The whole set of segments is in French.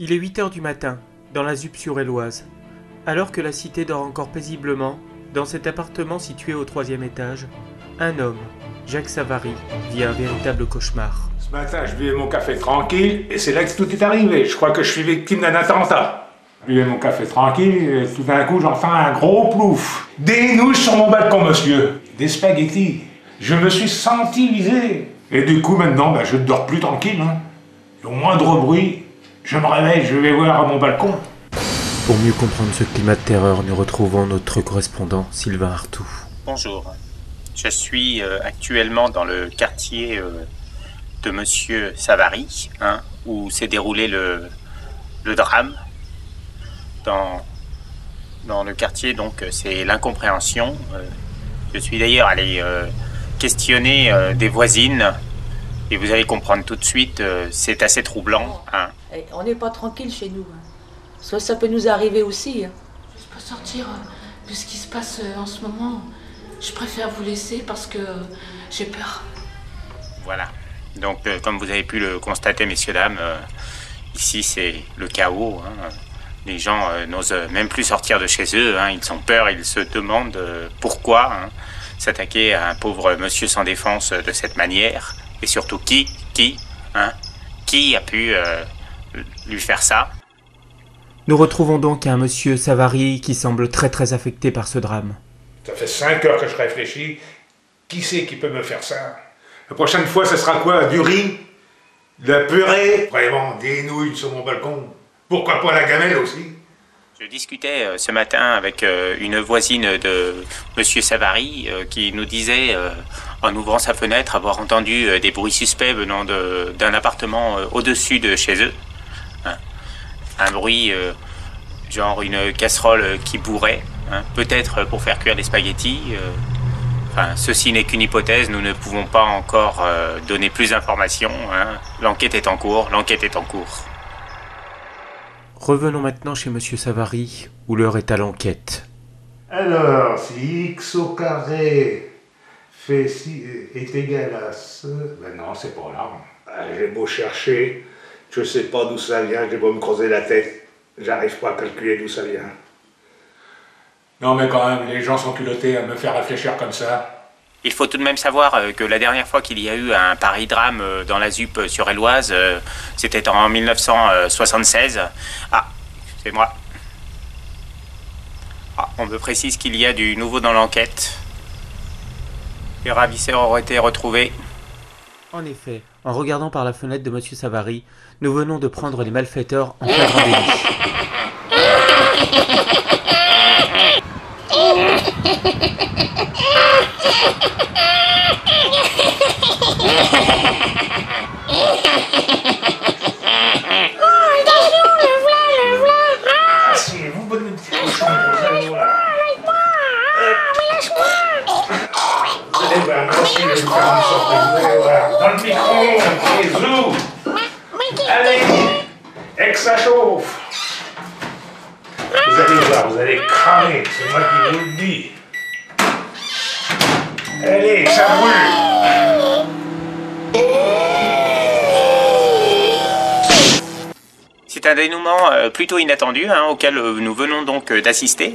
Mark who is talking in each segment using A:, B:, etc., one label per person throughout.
A: Il est 8 heures du matin, dans la Zuppe-sur-Éloise. Alors que la cité dort encore paisiblement, dans cet appartement situé au 3e étage, un homme, Jacques Savary, vit un véritable cauchemar.
B: Ce matin, je buvais mon café tranquille, et c'est là que tout est arrivé. Je crois que je suis victime d'un attentat. Je buvais mon café tranquille, et tout d'un coup, j'entends un gros plouf. Des nouilles sur mon balcon, monsieur. Des spaghettis. Je me suis senti visé. Et du coup, maintenant, je ne dors plus tranquille. Et au moindre bruit, je me réveille, je vais voir à mon balcon.
A: Pour mieux comprendre ce climat de terreur, nous retrouvons notre correspondant Sylvain Artout.
C: Bonjour, je suis actuellement dans le quartier de Monsieur Savary, où s'est déroulé le drame. Dans le quartier, donc, c'est l'incompréhension. Je suis d'ailleurs allé questionner des voisines, et vous allez comprendre tout de suite, c'est assez troublant.
D: On n'est pas tranquille chez nous. Soit ça peut nous arriver aussi.
E: Je ne peux pas sortir de ce qui se passe en ce moment. Je préfère vous laisser parce que j'ai peur.
C: Voilà. Donc, comme vous avez pu le constater, messieurs, dames, ici c'est le chaos. Les gens n'osent même plus sortir de chez eux. Ils ont peur, ils se demandent pourquoi s'attaquer à un pauvre monsieur sans défense de cette manière. Et surtout, qui a pu lui faire ça?
A: Nous retrouvons donc un monsieur Savary qui semble très affecté par ce drame.
B: Ça fait 5 heures que je réfléchis. Qui c'est qui peut me faire ça? La prochaine fois, ce sera quoi? Du riz? De la purée? Vraiment, des nouilles sur mon balcon? Pourquoi pas la gamelle aussi?
C: Je discutais ce matin avec une voisine de monsieur Savary qui nous disait, en ouvrant sa fenêtre, avoir entendu des bruits suspects venant d'un appartement au-dessus de chez eux. Un bruit genre une casserole qui bourrait, peut-être pour faire cuire des spaghettis. Ceci n'est qu'une hypothèse, nous ne pouvons pas encore donner plus d'informations. L'enquête est en cours.
A: Revenons maintenant chez monsieur Savary, où l'heure est à l'enquête.
B: Alors, si x au carré fait est égal à ce... non, c'est pas là. J'ai beau chercher, je sais pas d'où ça vient, j'ai beau me creuser la tête, j'arrive pas à calculer d'où ça vient. Non mais quand même, les gens sont culottés à me faire réfléchir comme ça.
C: Il faut tout de même savoir que la dernière fois qu'il y a eu un pareil drame dans la Zuppe-sur-Éloise, c'était en 1976. C'est moi. On me précise qu'il y a du nouveau dans l'enquête. Les ravisseurs auraient été retrouvés.
A: En effet, en regardant par la fenêtre de monsieur Savary, nous venons de prendre les malfaiteurs en flagrant délit.
B: Asseyez-vous, bonne petite cochon, vous allez voir. Vous allez voir, moi aussi je vais vous faire une surprise, vous allez voir. Dans le micro, et zou. Allez, et que ça chauffe. Vous allez voir, vous allez cramer, c'est moi qui vous le dis. Allez, ça brûle.
C: C'est un dénouement plutôt inattendu auquel nous venons donc d'assister.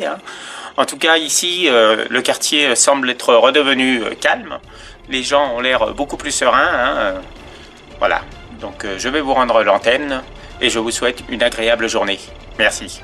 C: En tout cas, ici, le quartier semble être redevenu calme. Les gens ont l'air beaucoup plus sereins. Voilà. Donc, je vais vous rendre l'antenne et je vous souhaite une agréable journée. Merci.